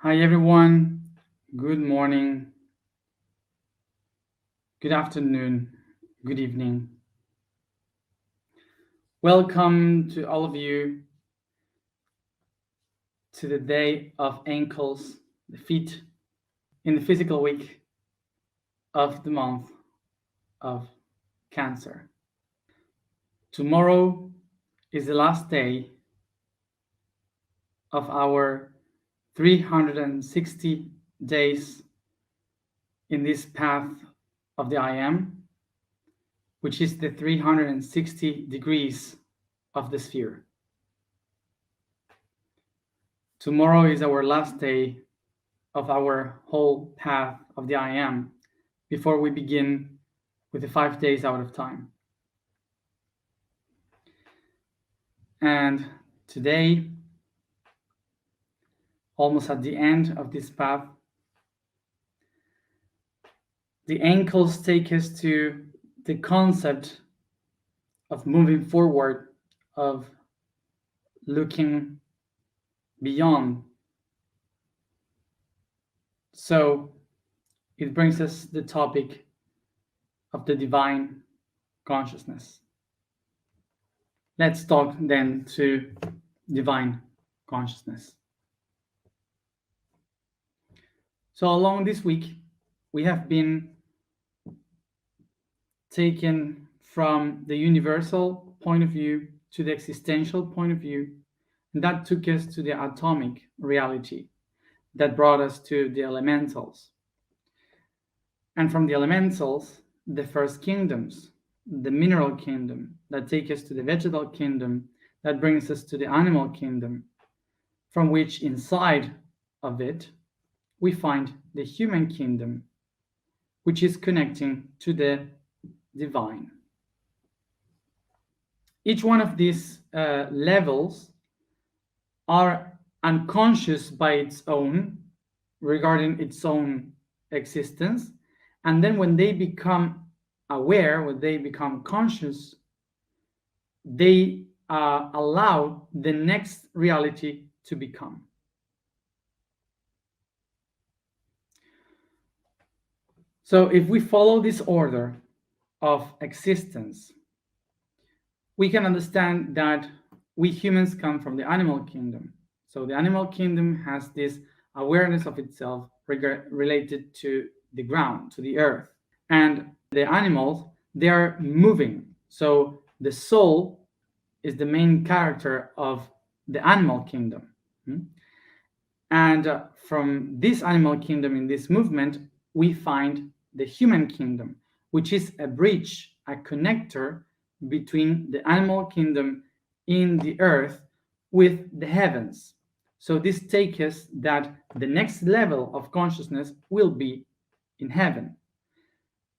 Hi everyone, good morning, good afternoon, good evening. Welcome to all of you to the day of ankles, the feet, in the physical week of the month of Cancer. Tomorrow is the last day of our 360 days in this path of the I Am, which is the 360 degrees of the sphere. Tomorrow is our last day of our whole path of the I Am before we begin with the 5 days out of time. And today, almost at the end of this path, the ankles take us to the concept of moving forward, of looking beyond. So it brings us the topic of the divine consciousness. Let's talk then to divine consciousness. So along this week, we have been taken from the universal point of view to the existential point of view, and that took us to the atomic reality that brought us to the elementals. And from the elementals, the first kingdoms, the mineral kingdom, that take us to the vegetal kingdom, that brings us to the animal kingdom, from which inside of it, we find the human kingdom, which is connecting to the divine. Each one of these levels are unconscious by its own, regarding its own existence. And then when they become aware, when they become conscious, they allow the next reality to become. So if we follow this order of existence, we can understand that we humans come from the animal kingdom. So the animal kingdom has this awareness of itself related to the ground, to the earth. And the animals, they are moving. So the soul is the main character of the animal kingdom. And from this animal kingdom, in this movement, we find the human kingdom, which is a bridge, a connector between the animal kingdom in the earth with the heavens. So this takes us that the next level of consciousness will be in heaven.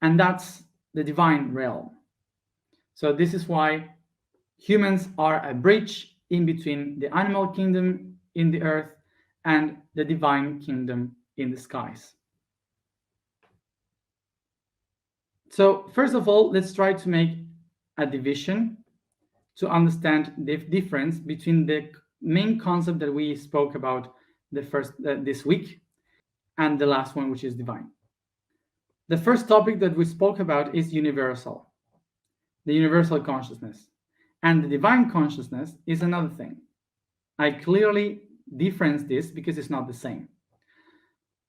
And that's the divine realm. So this is why humans are a bridge in between the animal kingdom in the earth and the divine kingdom in the skies. So first of all, let's try to make a division to understand the difference between the main concept that we spoke about this week and the last one, which is divine. The first topic that we spoke about is universal, the universal consciousness. And the divine consciousness is another thing. I clearly difference this because it's not the same.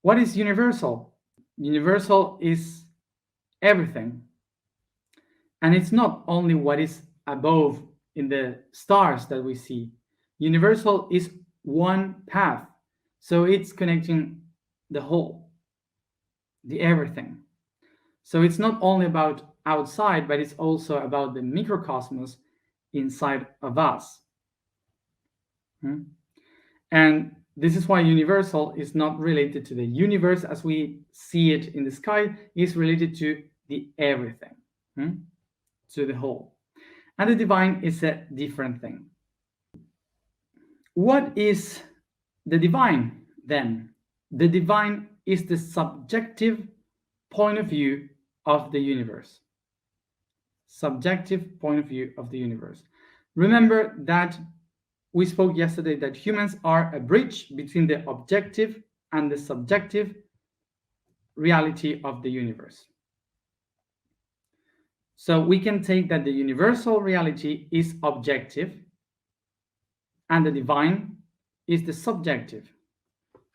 What is universal? Universal is everything. And it's not only what is above in the stars that we see. Universal is one path. So it's connecting the whole, the everything. So it's not only about outside, but it's also about the microcosmos inside of us. And this is why universal is not related to the universe as we see it in the sky, it's related to the everything, to the whole. And the divine is a different thing. What is the divine then? The divine is the subjective point of view of the universe. Subjective point of view of the universe. Remember that we spoke yesterday that humans are a bridge between the objective and the subjective reality of the universe. So we can take that the universal reality is objective and the divine is the subjective.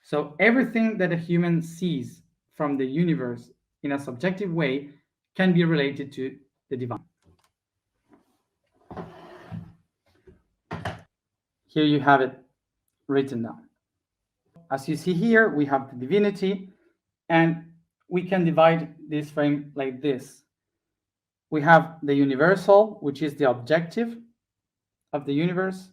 So everything that a human sees from the universe in a subjective way can be related to the divine. Here you have it written down. As you see here, we have the divinity, and we can divide this frame like this. We have the universal, which is the objective of the universe.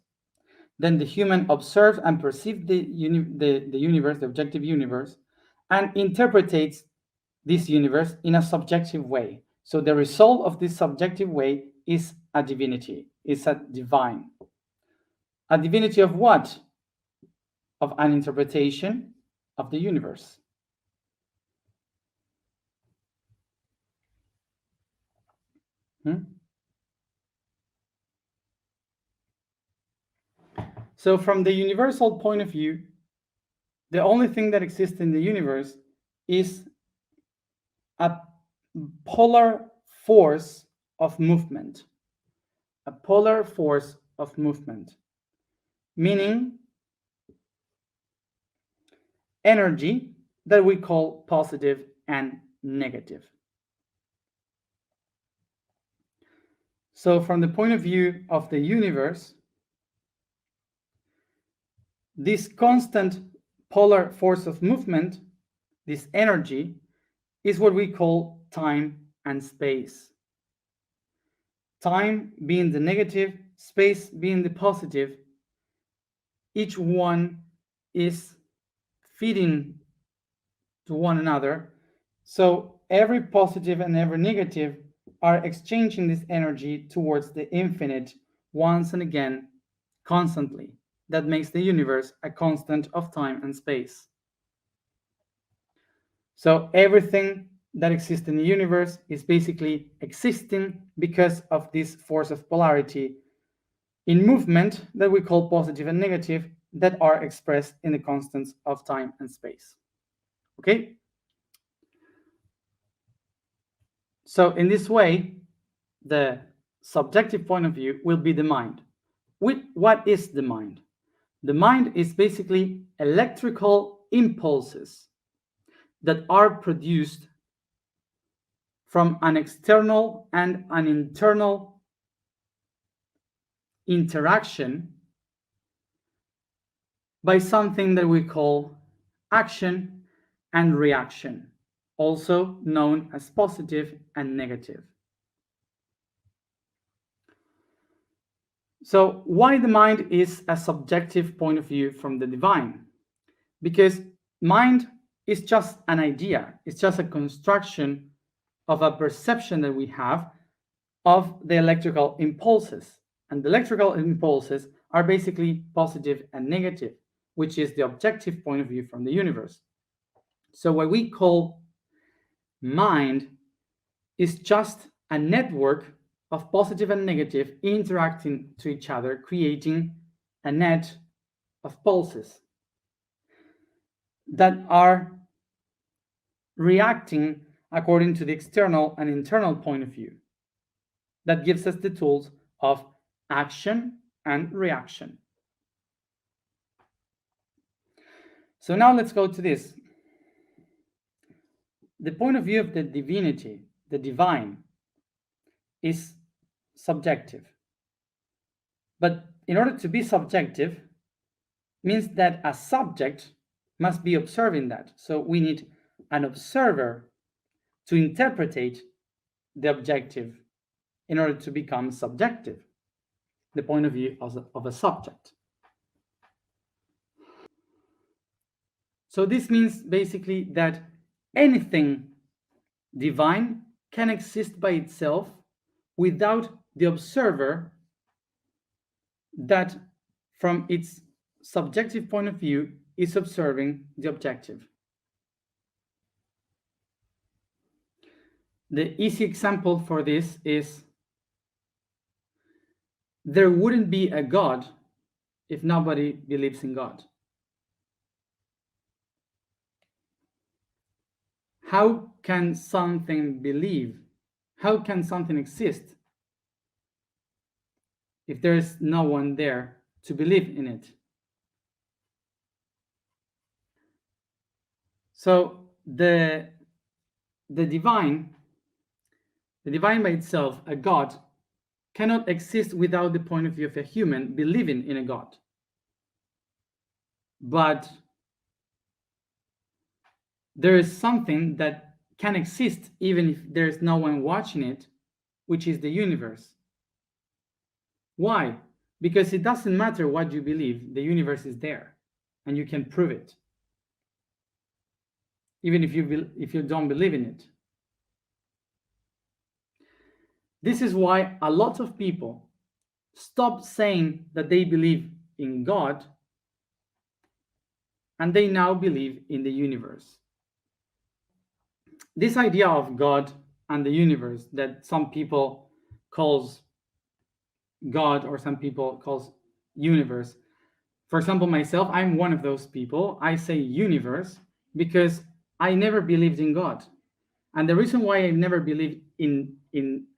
Then the human observes and perceives the universe, the objective universe, and interprets this universe in a subjective way. So the result of this subjective way is a divinity, is a divine. A divinity of what? Of an interpretation of the universe. So from the universal point of view, the only thing that exists in the universe is a polar force of movement. A polar force of movement, meaning energy that we call positive and negative. So from the point of view of the universe, this constant polar force of movement, this energy, is what we call time and space. Time being the negative, space being the positive. Each one is feeding to one another. So every positive and every negative are exchanging this energy towards the infinite once and again, constantly. That makes the universe a constant of time and space. So everything that exists in the universe is basically existing because of this force of polarity in movement that we call positive and negative, that are expressed in the constants of time and space. Okay? So in this way, the subjective point of view will be the mind. What is the mind? The mind is basically electrical impulses that are produced from an external and an internal interaction by something that we call action and reaction, also known as positive and negative. So why the mind is a subjective point of view from the divine? Because mind is just an idea, it's just a construction of a perception that we have of the electrical impulses. And the electrical impulses are basically positive and negative, which is the objective point of view from the universe. So what we call mind is just a network of positive and negative interacting to each other, creating a net of pulses that are reacting according to the external and internal point of view. That gives us the tools of action and reaction. So now let's go to this. The point of view of the divinity, the divine, is subjective. But in order to be subjective, means that a subject must be observing that. So we need an observer to interpret the objective in order to become subjective, the point of view of a subject. So this means basically that anything divine can exist by itself without the observer that from its subjective point of view is observing the objective. The easy example for this is there wouldn't be a God if nobody believes in God. How can something believe? How can something exist if there is no one there to believe in it? So the divine, the divine by itself, a God, cannot exist without the point of view of a human believing in a God. But there is something that can exist even if there's no one watching it, which is the universe. Why? Because it doesn't matter what you believe, the universe is there and you can prove it, even if you don't believe in it. This is why a lot of people stop saying that they believe in God and they now believe in the universe. This idea of God and the universe that some people calls God or some people calls universe. For example, myself, I'm one of those people. I say universe because I never believed in God. And the reason why I never believed in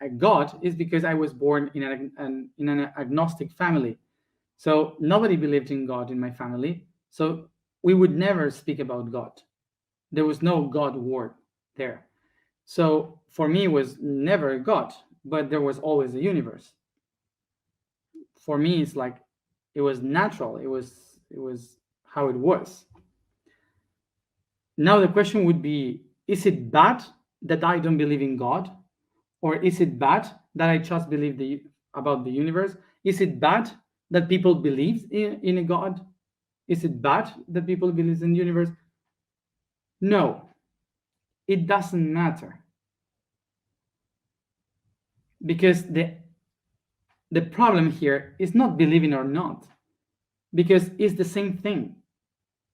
a God is because I was born in an agnostic family. So nobody believed in God in my family. So we would never speak about God. There was no God word there. So for me, it was never a God, but there was always a universe. For me, it's like it was natural. It was how it was. Now the question would be: is it bad that I don't believe in God, or is it bad that I just believe about the universe? Is it bad that people believe in a God? Is it bad that people believe in the universe? No, it doesn't matter, because the problem here is not believing or not, because it's the same thing,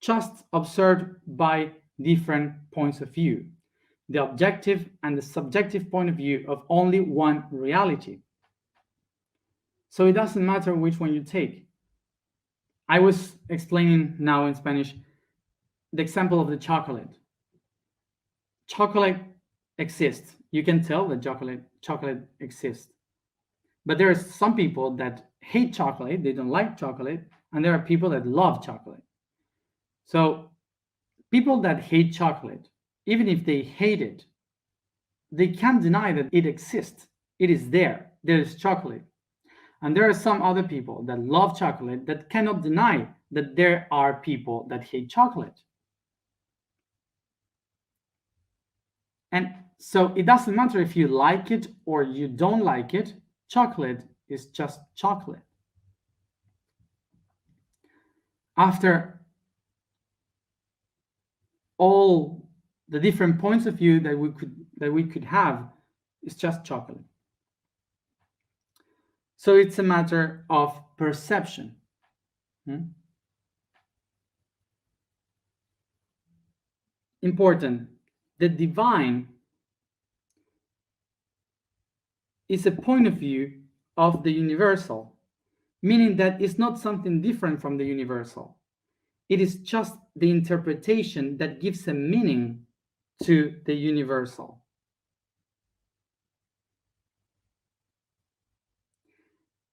just observed by different points of view, the objective and the subjective point of view of only one reality. So it doesn't matter which one you take. I was explaining now in Spanish the example of the chocolate. Chocolate exists. You can tell that chocolate exists. But there are some people that hate chocolate, they don't like chocolate, and there are people that love chocolate. So people that hate chocolate, even if they hate it, they can't deny that it exists. It is there. There is chocolate. And there are some other people that love chocolate that cannot deny that there are people that hate chocolate. And so it doesn't matter if you like it or you don't like it, chocolate is just chocolate. After all the different points of view that we could have, it's just chocolate. So it's a matter of perception. Important. The divine is a point of view of the universal, meaning that it's not something different from the universal. It is just the interpretation that gives a meaning to the universal.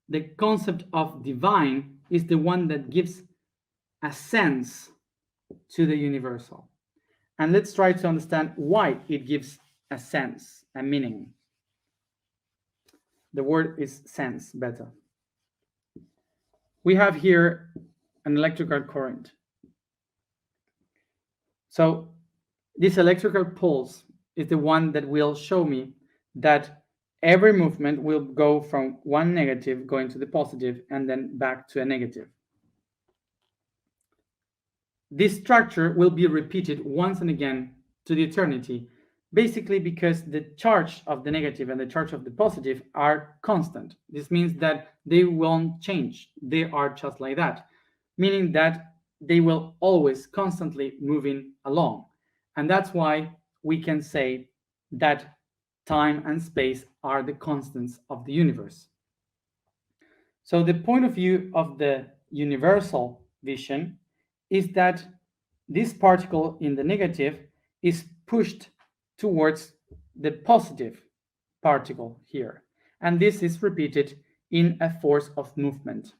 The concept of divine is the one that gives a sense to the universal. And let's try to understand why it gives a sense, a meaning. The word is sense, better. We have here an electrical current. So this electrical pulse is the one that will show me that every movement will go from one negative going to the positive and then back to a negative. This structure will be repeated once and again to the eternity, basically because the charge of the negative and the charge of the positive are constant. This means that they won't change. They are just like that, meaning that they will always constantly moving along. And that's why we can say that time and space are the constants of the universe. So the point of view of the universal vision is that this particle in the negative is pushed towards the positive particle here. And this is repeated in a force of movement.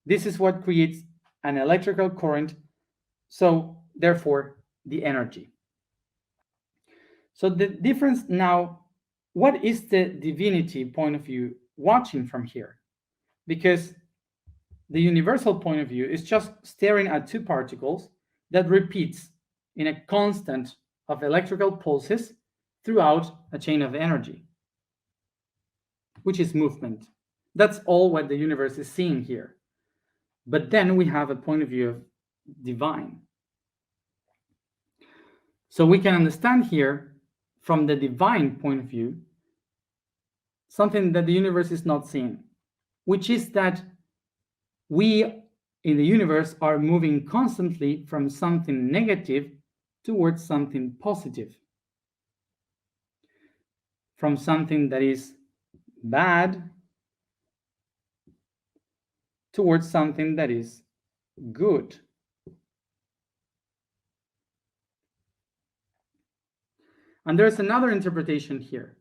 This is what creates an electrical current, so therefore the energy. So the difference now, what is the divinity point of view watching from here? Because the universal point of view is just staring at two particles that repeats in a constant of electrical pulses throughout a chain of energy, which is movement. That's all what the universe is seeing here. But then we have a point of view of divine. So we can understand here from the divine point of view something that the universe is not seeing, which is that we in the universe are moving constantly from something negative towards something positive, from something that is bad towards something that is good. And there's another interpretation here,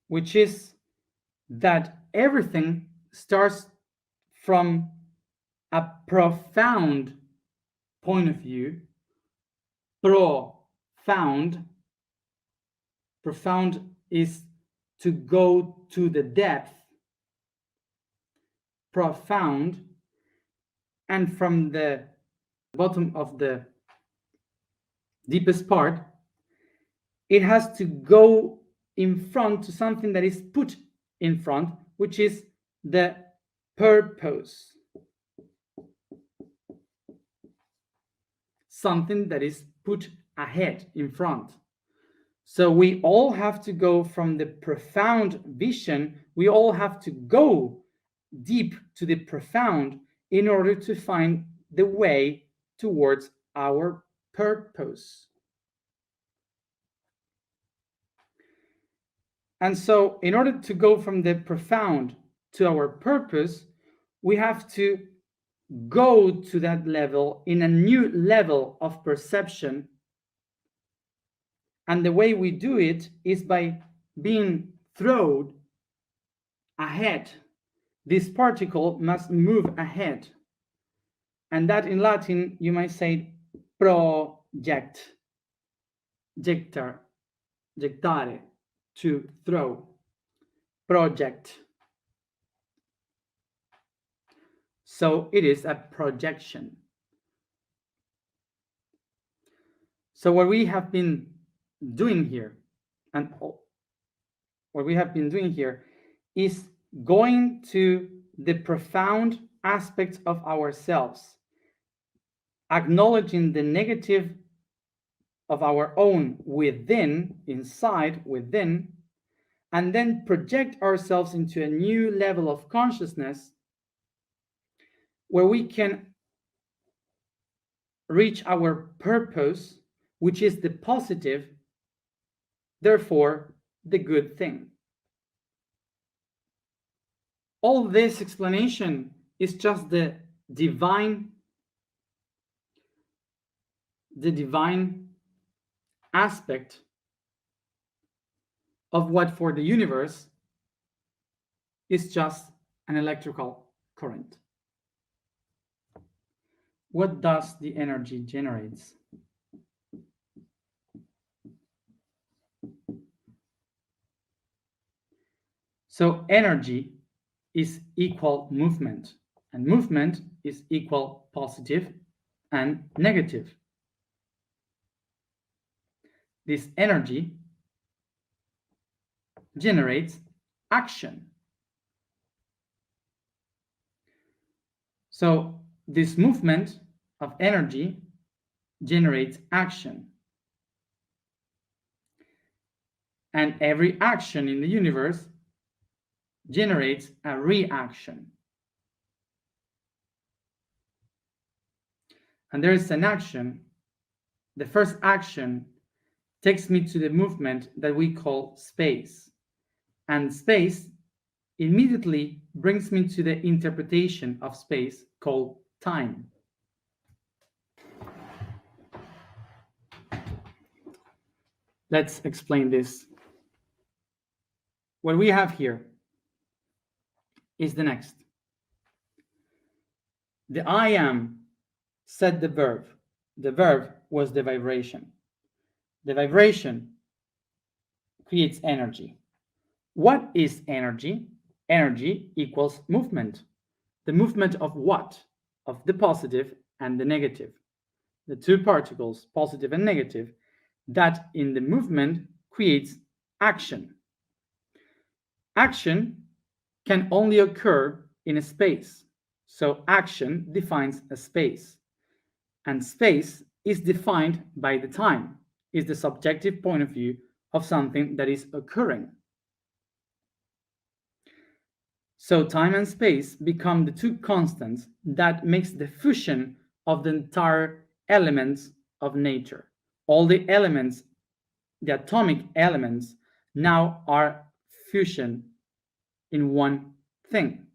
which is that everything starts from a profound point of view. Profound is to go to the depth. Profound. And from the bottom of the deepest part, it has to go in front to something that is put in front, which is the purpose. Something that is put ahead, in front. So we all have to go from the profound vision, we all have to go deep to the profound in order to find the way towards our purpose. And so in order to go from the profound to our purpose, we have to go to that level in a new level of perception. And the way we do it is by being thrown ahead. This particle must move ahead. And that in Latin, you might say project, jectare, to throw, project. So it is a projection. So what we have been doing here, is going to the profound aspects of ourselves, acknowledging the negative of our own within, inside, within, and then project ourselves into a new level of consciousness where we can reach our purpose, which is the positive, therefore the good thing. All this explanation is just the divine aspect of what for the universe is just an electrical current. What does the energy generates? So energy is equal movement, and movement is equal positive and negative. This energy generates action. So this movement of energy generates action. And every action in the universe generates a reaction. And there is an action. The first action takes me to the movement that we call space. And space immediately brings me to the interpretation of space called time. Let's explain this. What we have here is the next. The I am said the verb. The verb was the vibration. The vibration creates energy. What is energy? Energy equals movement. The movement of what? Of the positive and the negative. The two particles, positive and negative, that in the movement creates action. Action can only occur in a space. So action defines a space. And space is defined by the time, is the subjective point of view of something that is occurring. So time and space become the two constants that makes the fusion of the entire elements of nature. All the elements, the atomic elements, now are fusion in one thing,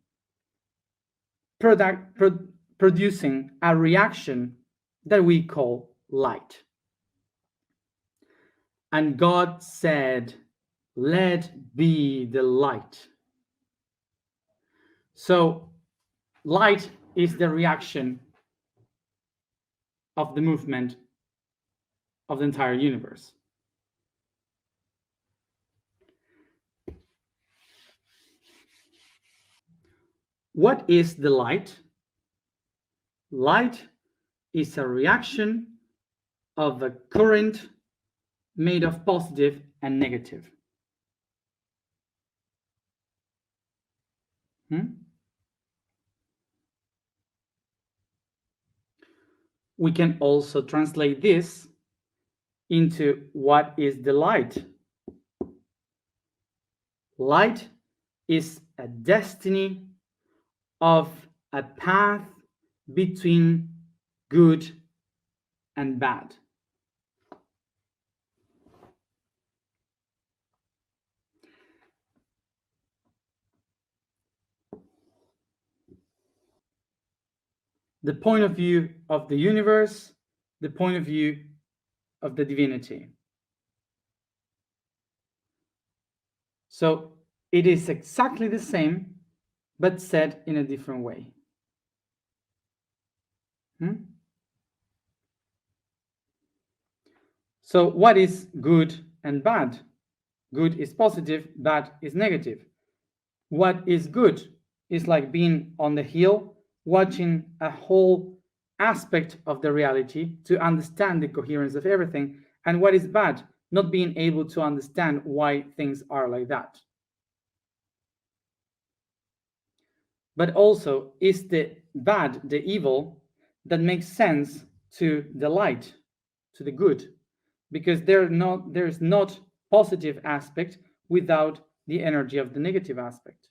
producing a reaction that we call light. And God said, "Let be the light." So light is the reaction of the movement of the entire universe. What is the light? Light is a reaction of a current made of positive and negative. We can also translate this into what is the light. Light is a destiny of a path between good and bad. The point of view of the universe, the point of view of the divinity. So it is exactly the same, but said in a different way. So what is good and bad? Good is positive, bad is negative. What is good is like being on the hill, watching a whole aspect of the reality to understand the coherence of everything. And what is bad? Not being able to understand why things are like that. But also, is the bad, the evil, that makes sense to the light, to the good? Because there's not positive aspect without the energy of the negative aspect.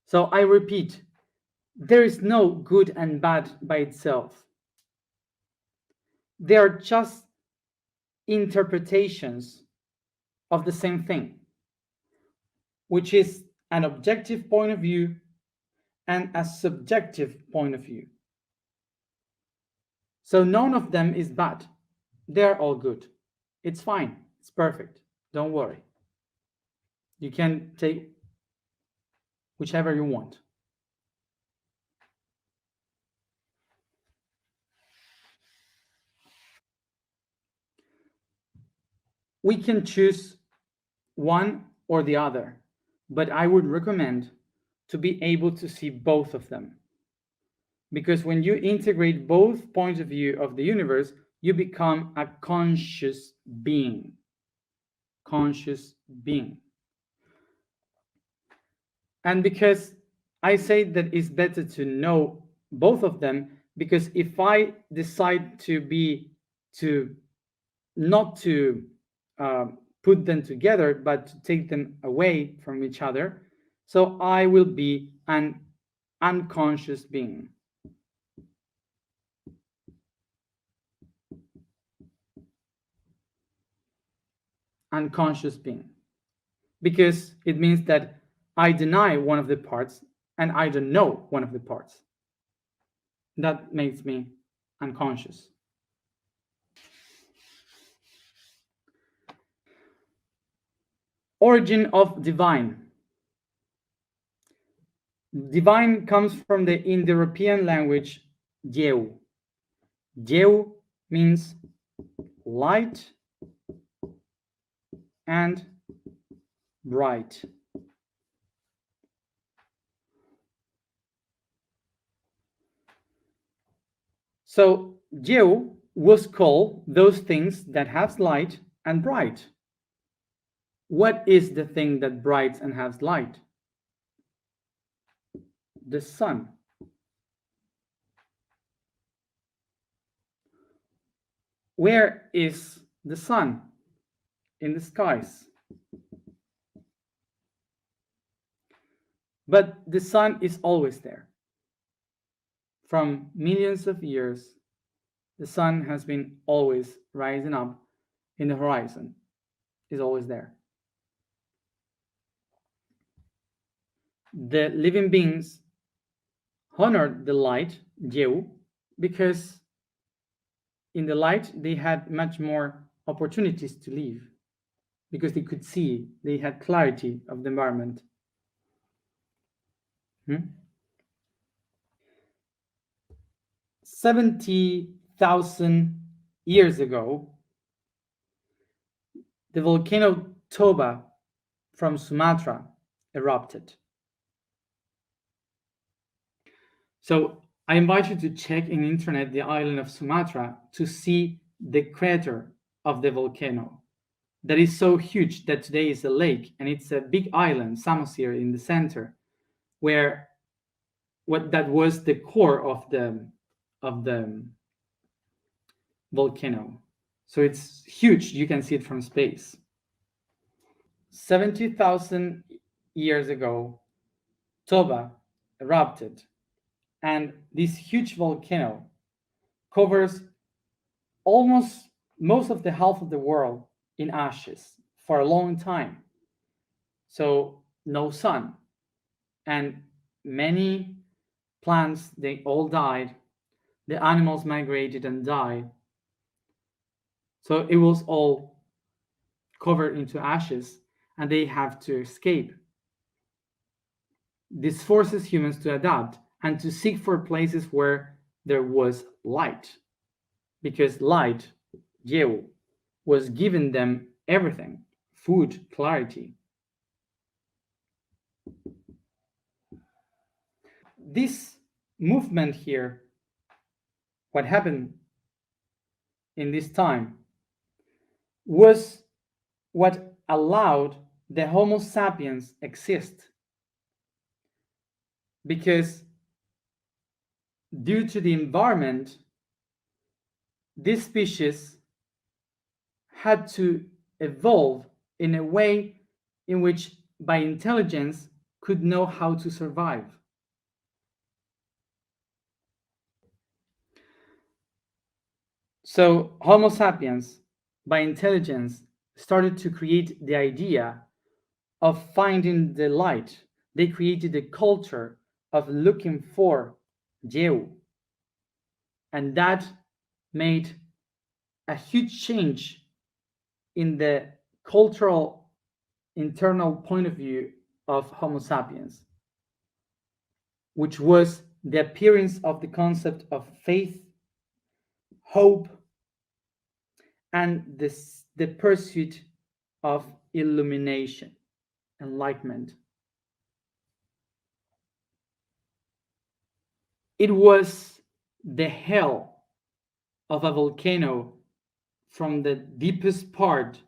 So I repeat, there is no good and bad by itself. They are just interpretations of the same thing, which is an objective point of view and a subjective point of view. So none of them is bad. They're all good. It's fine. It's perfect. Don't worry. You can take whichever you want. We can choose one or the other, but I would recommend to be able to see both of them. Because when you integrate both points of view of the universe, you become a conscious being. Conscious being. And because I say that it's better to know both of them, because if I decide not to put them together, but to take them away from each other, so I will be an unconscious being. Unconscious being. Because it means that I deny one of the parts and I don't know one of the parts. that makes me unconscious. Origin of divine. Divine comes from the Indo-European language Deu. Deu means light and bright. So Deu was called those things that have light and bright. What is the thing that brights and has light? The sun. Where is the sun? In the skies. But the sun is always there. From millions of years, the sun has been always rising up in the horizon, is always there. The living beings honored the light, Deu, because in the light they had much more opportunities to live, because they could see, they had clarity of the environment. 70,000 years ago, the volcano Toba from Sumatra erupted. So I invite you to check in internet the island of Sumatra to see the crater of the volcano that is so huge that today is a lake, and it's a big island, Samosir, in the center, where what that was the core of the volcano. So it's huge. You can see it from space. 70,000 years ago, Toba erupted, and this huge volcano covers almost most of the half of the world in ashes for a long time. So no sun, and many plants, they all died. The animals migrated and died. So it was all covered into ashes, and they have to escape. This forces humans to adapt and to seek for places where there was light, because light, Deu, was giving them everything: food, clarity. This movement here, what happened in this time, was what allowed the Homo sapiens exist, because due to the environment, this species had to evolve in a way in which by intelligence could know how to survive. So Homo sapiens, by intelligence, started to create the idea of finding the light. They created a culture of looking for Deu, and that made a huge change in the cultural internal point of view of Homo sapiens, which was the appearance of the concept of faith, hope, and the pursuit of illumination, enlightenment. It was the hell of a volcano from the deepest part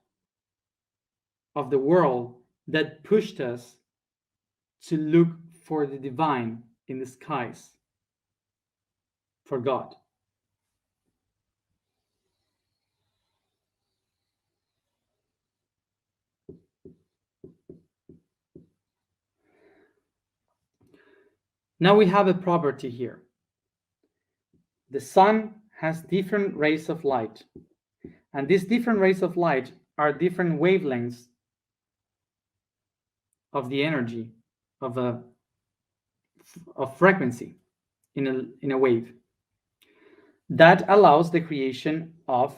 of the world that pushed us to look for the divine in the skies, for God. Now we have a property here. The sun has different rays of light, and these different rays of light are different wavelengths of the energy of frequency in a wave. That allows the creation of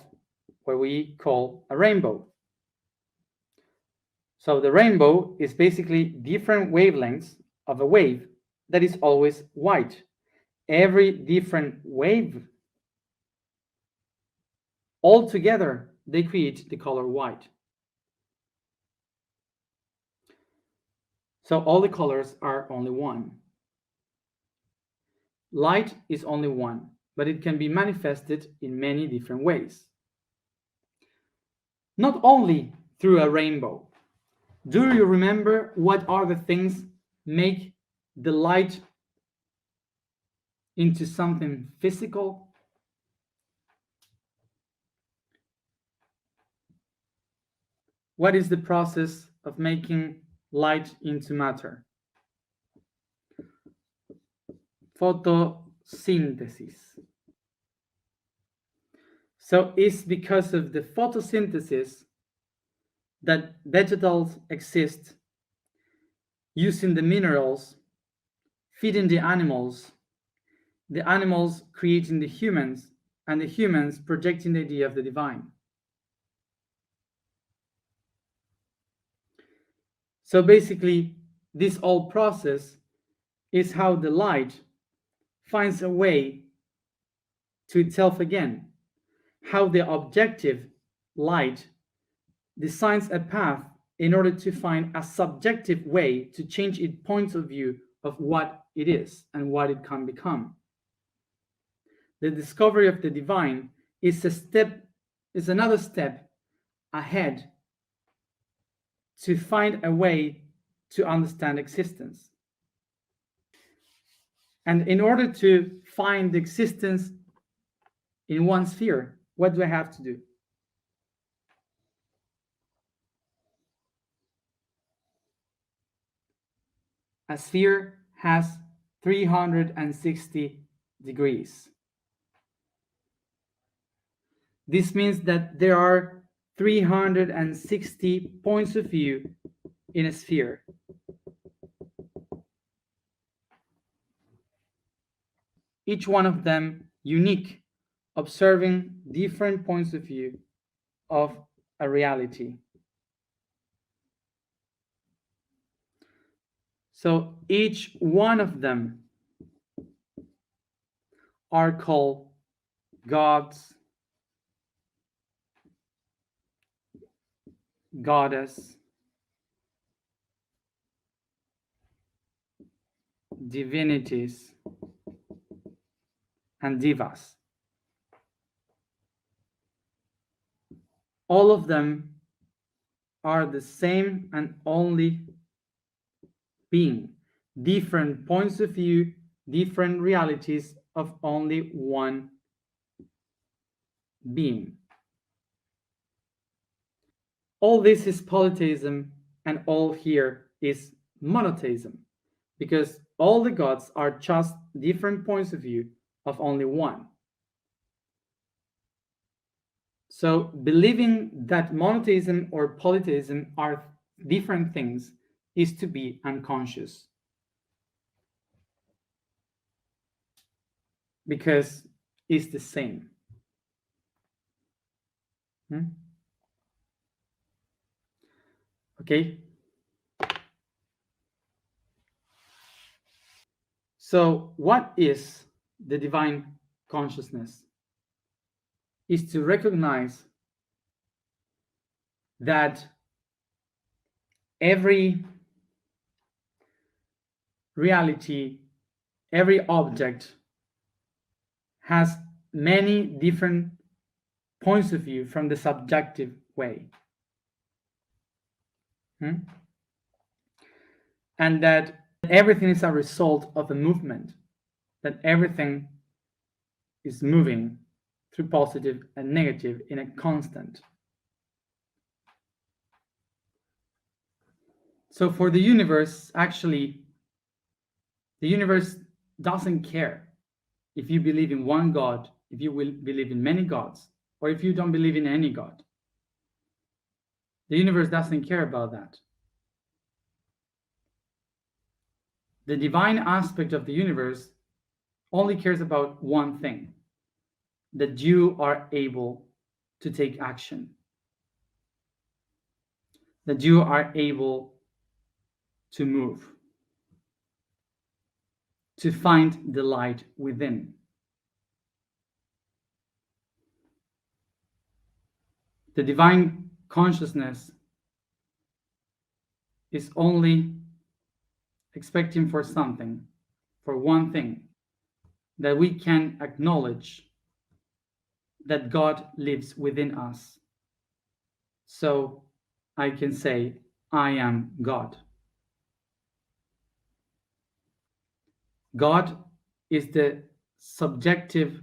what we call a rainbow. So the rainbow is basically different wavelengths of a wave that is always white. Every different wave, all together, they create the color white. So all the colors are only one. Light is only one, but it can be manifested in many different ways. Not only through a rainbow. Do you remember what are the things make the light into something physical? What is the process of making light into matter? Photosynthesis. So it's because of the photosynthesis that vegetables exist, using the minerals, feeding the animals creating the humans, and the humans projecting the idea of the divine. So basically, this whole process is how the light finds a way to itself again, how the objective light designs a path in order to find a subjective way to change its point of view of what it is and what it can become. The discovery of the divine is another step ahead to find a way to understand existence. And in order to find the existence in one sphere, what do I have to do? A sphere has 360 degrees. This means that there are 360 points of view in a sphere. Each one of them unique, observing different points of view of a reality. So each one of them are called gods, goddess, divinities, and divas. All of them are the same and only being, different points of view, different realities of only one being. All this is polytheism, and all here is monotheism, because all the gods are just different points of view of only one. So believing that monotheism or polytheism are different things is to be unconscious, because it's the same. Okay. So what is the divine consciousness? Is to recognize that every reality, every object has many different points of view from the subjective way. And that everything is a result of a movement, that everything is moving through positive and negative in a constant. So for the universe, actually, the universe doesn't care if you believe in one God, if you will believe in many gods, or if you don't believe in any God. The universe doesn't care about that. The divine aspect of the universe only cares about one thing, that you are able to take action, that you are able to move, to find the light within. The divine consciousness is only expecting for something, for one thing, that we can acknowledge that God lives within us. So I can say, I am God. God is the subjective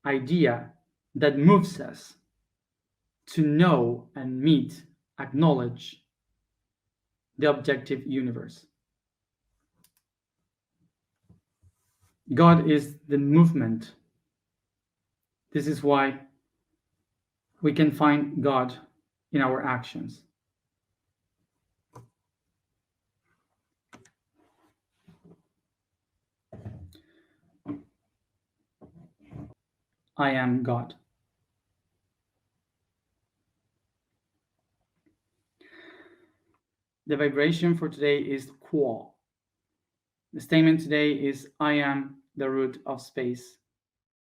idea that moves us to know and meet, acknowledge the objective universe. God is the movement. This is why we can find God in our actions. I am God. The vibration for today is Qua. The statement today is I am the root of space.